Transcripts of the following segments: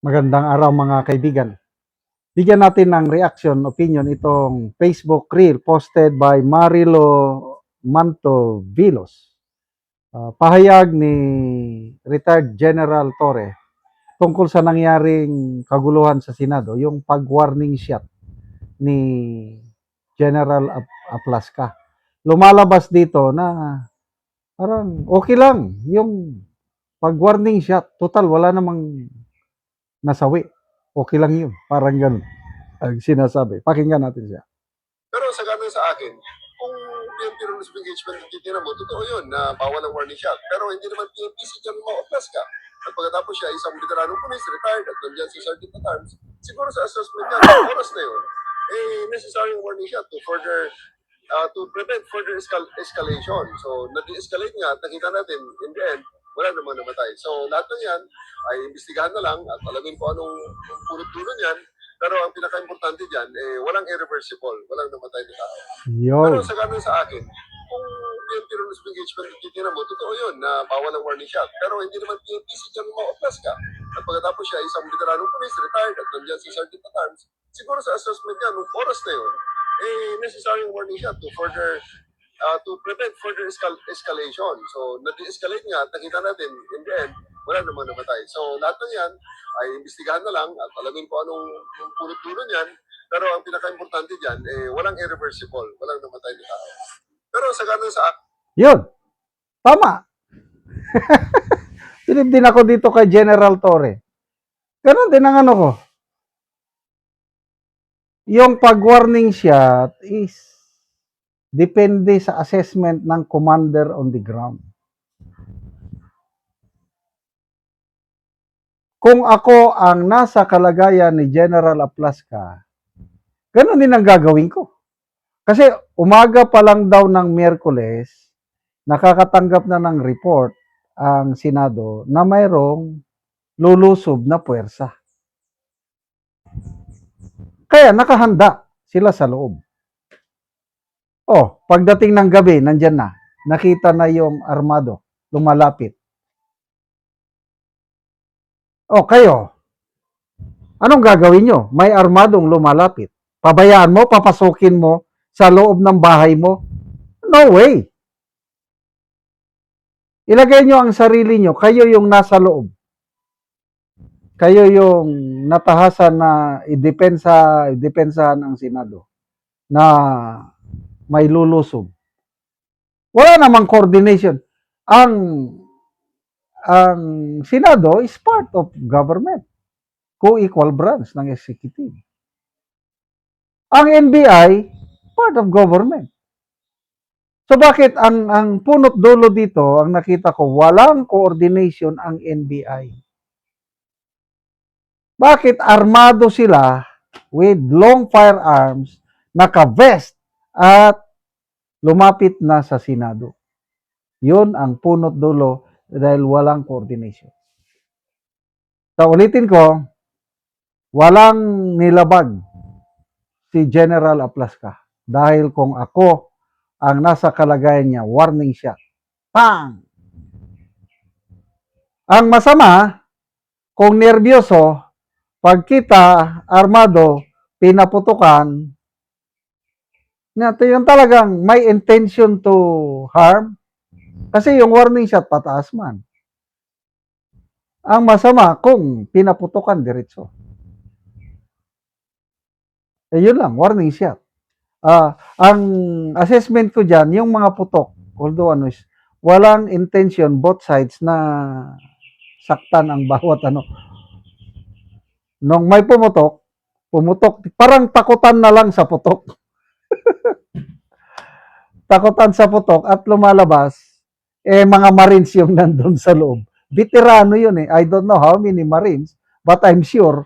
Magandang araw mga kaibigan. Bigyan natin ng reaction, opinion itong Facebook reel posted by Marilo Mantovilos. Pahayag ni retired General Torre tungkol sa nangyaring kaguluhan sa Senado, yung pag-warning shot ni General Aplasca. Lumalabas dito na parang okay lang yung pag-warning shot. Total, wala namang nasawi. Okay lang yun. Parang ganun ang sinasabi. Pakinggan natin siya. Pero sa ganun sa akin, kung PNP rules of engagement ang titignan mo, totoo yun na bawal ang warning shot. Pero hindi naman PNP si John Maoplas ka. At pagkatapos siya, isang veteranong police, retired, at nandiyan si Sergeant at Arms, siguro sa assessment niya, sa oras na yun, necessary warning shot to further to prevent further escalation. So, nag-escalate nga at nakita natin, in the end, wala naman namatay. So, lahat ng yan ay imbestigahan na lang at alamin kung anong punot-dulo niyan. Pero ang pinaka-importante dyan, walang irreversible, walang namatay na tao. Pero sa ganun sa akin, kung PNP rules of engagement ang titignan mo, totoo yun na bawal ang warning shot. Pero hindi naman PNP si John Maoplas ka. At pagkatapos siya, isang veteranong police, retired, at nandiyan si Sergeant at Arms, siguro sa assessment niya, nung oras na yun, necessary warning shot to further to prevent further escalation. So, nag-escalate nga at nakita natin, in the end, wala naman namatay. So, lahat ng yan ay imbestigahan na lang at alamin kung anong punot-dulo niyan. Pero ang pinaka-importante dyan, walang irreversible, walang namatay na tao. Pero sa ganun sa... Yun. Tama. Silip din ako dito kay General Torre. Ganun din ang ano ko. Yung pag-warning shot is depende sa assessment ng commander on the ground. Kung ako ang nasa kalagayan ni General Aplasca, ganun din ang gagawin ko. Kasi umaga pa lang daw ng Miyerkules, nakakatanggap na ng report ang Senado na mayroong lulusob na puwersa. Kaya nakahanda sila sa loob. Pagdating ng gabi, nandyan na. Nakita na yung armado, lumalapit. Kayo, anong gagawin nyo? May armadong lumalapit. Pabayaan mo, papasukin mo sa loob ng bahay mo? No way. Ilagay nyo ang sarili nyo, kayo yung nasa loob. Kayo yung natahasan na idepensahan ang Senado na may lulusob. Wala namang coordination. Ang Senado is part of government. Co-equal branch ng executive. Ang NBI, part of government. So bakit ang punot dulo dito, ang nakita ko, walang coordination ang NBI. Bakit armado sila with long firearms, naka-vest at lumapit na sa Senado? Yun ang punot dulo dahil walang coordination. So ulitin ko, walang nilabag si General Aplasca dahil kung ako ang nasa kalagayan niya, warning shot. Pang! Ang masama, kung nervyoso, pag kita armado, pinaputukan, yung talagang may intention to harm, kasi yung warning shot pataas man. Ang masama kung pinaputukan diretso. Yun lang, warning shot. Ang assessment ko dyan, yung mga putok, although walang intention both sides na saktan ang bawat Nung may pumutok, parang takutan na lang sa putok. Takutan sa putok at lumalabas, mga Marines yung nandun sa loob. Veterano yun eh. I don't know how many Marines, but I'm sure,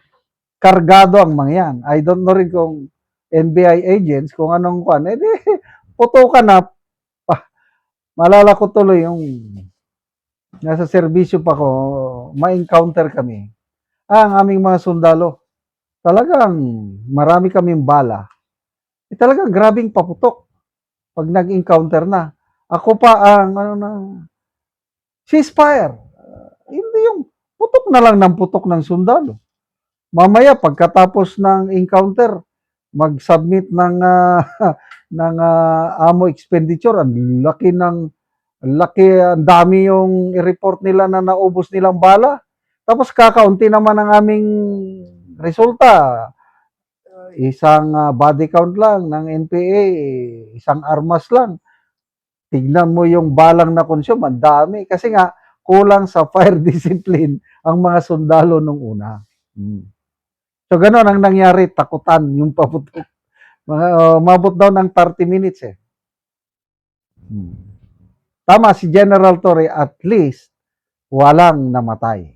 kargado ang mga yan. I don't know rin kung NBI agents, kung anong kwan. Putukan na. Malala ko tuloy yung nasa serbisyo pa ko, ma-encounter kami. Ang aming mga sundalo, talagang marami kaming bala. Talagang grabing paputok pag nag-encounter na. Ako pa ang ceasefire. Hindi yung putok na lang ng putok ng sundalo. Mamaya pagkatapos ng encounter, mag-submit ng ng ammo expenditure. Ang dami yung i-report nila na naubos nilang bala. Tapos kakaunti naman ang aming resulta. Isang body count lang ng NPA, isang armas lang. Tignan mo yung balang na consume, ang dami. Kasi nga, kulang sa fire discipline ang mga sundalo nung una. So, gano'n ang nangyari, takutan yung paputok. Mabot daw ng 30 minutes eh. Tama si General Torre, at least, walang namatay.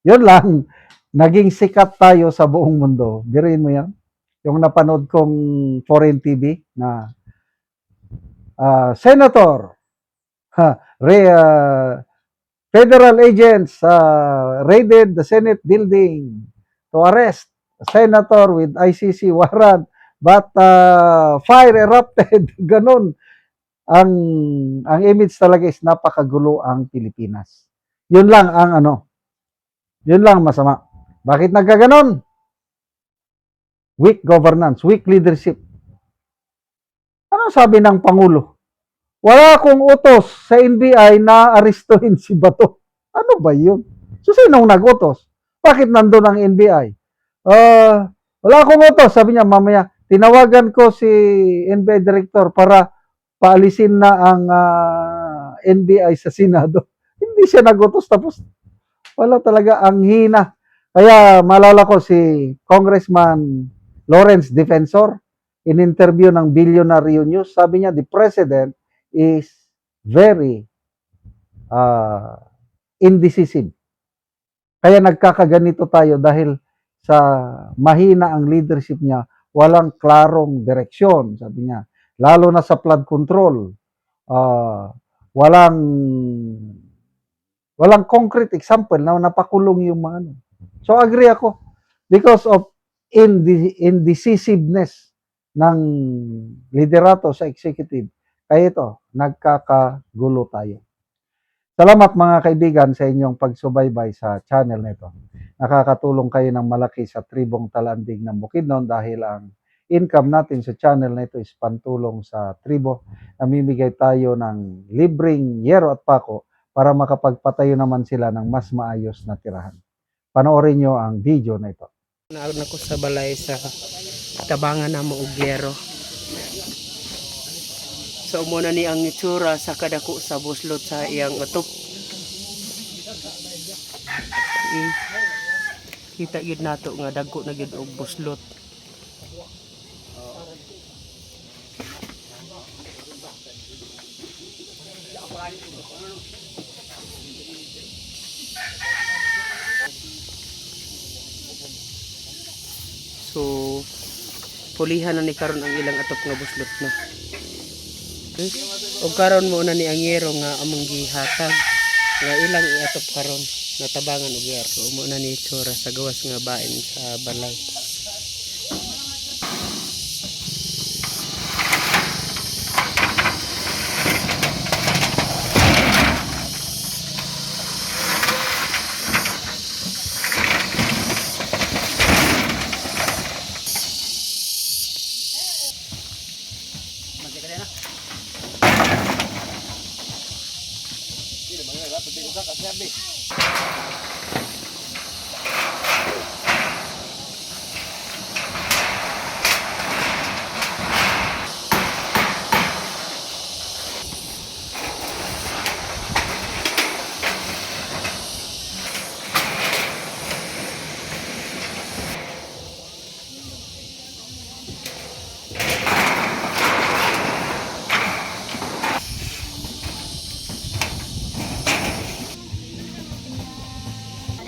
Yun lang, naging sikat tayo sa buong mundo. Biruin mo yan? Yung napanood kong foreign TV na Senator, federal agents raided the Senate building to arrest a senator with ICC warrant, but fire erupted. Ganun. Ang image talaga is napakagulo ang Pilipinas. Yun lang ang yun lang masama. Bakit nagkaganon? Weak governance, weak leadership. Ano sabi ng Pangulo? Wala akong utos sa NBI na arestuhin si Bato. Ano ba yun? So, sinong nag-utos? Bakit nandun ang NBI? Wala akong utos. Sabi niya, mamaya, tinawagan ko si NBI Director para paalisin na ang NBI sa Senado. Hindi siya nag-utos. Tapos, wala talaga, ang hina. Kaya, malala ko si Congressman Lawrence Defensor, in interview ng Billionaire News, sabi niya, the President is very indecisive. Kaya nagkakaganito tayo dahil sa mahina ang leadership niya, walang klarong direksyon, sabi niya. Lalo na sa flood control, walang concrete example na napakulong yung mga ano. So agree ako because of indecisiveness ng liderato sa executive. Kaya ito, nagkakagulo tayo. Salamat mga kaibigan sa inyong pagsubaybay sa channel na ito. Nakakatulong kayo ng malaki sa tribong Talandig ng Bukidnon dahil ang income natin sa channel na ito is pantulong sa tribo. Namimigay tayo ng libreng yero at pako para makapagpatayo naman sila ng mas maayos na tirahan. Panoorin nyo ang video na ito. Nauna ko sa balay sa tabangan na mo og yero. So muna ni ang itsura sa kadako sa buslot sa iyang utop. Kita yun nato nga dagko na gyud og buslot. So pulihan na ni karon ang ilang atop nga buslot na. Okay? O karon mo na ni ang yero nga among gihatag nga ilang iatop karon natabangan og yero. So mo na ni itsura sa gawas nga bain sa balay.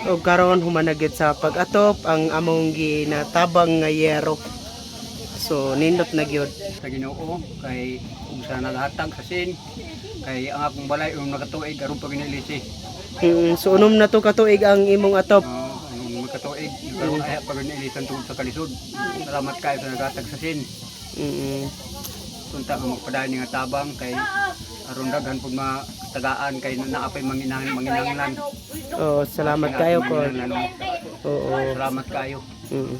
O karon humanagid sa pag-atop ang among ginatabang nga yero. So nindot na gyud. Sa Ginoo kay kung sa naghatag sa sin kay ang akong balay nakatuig aron pag inilisi. So unom na to katuig ang imong atop. Ang makatuig aron pag inilisan tungod sa kalisod. Salamat kayo sa naghatag sa sin. punta nga magpadayon nga tabang kay aron daghan pud matagaan kay naapay manginanglan. Oh, salamat kayo ko. Manginanglan. Oo. Salamat kayo. Mm.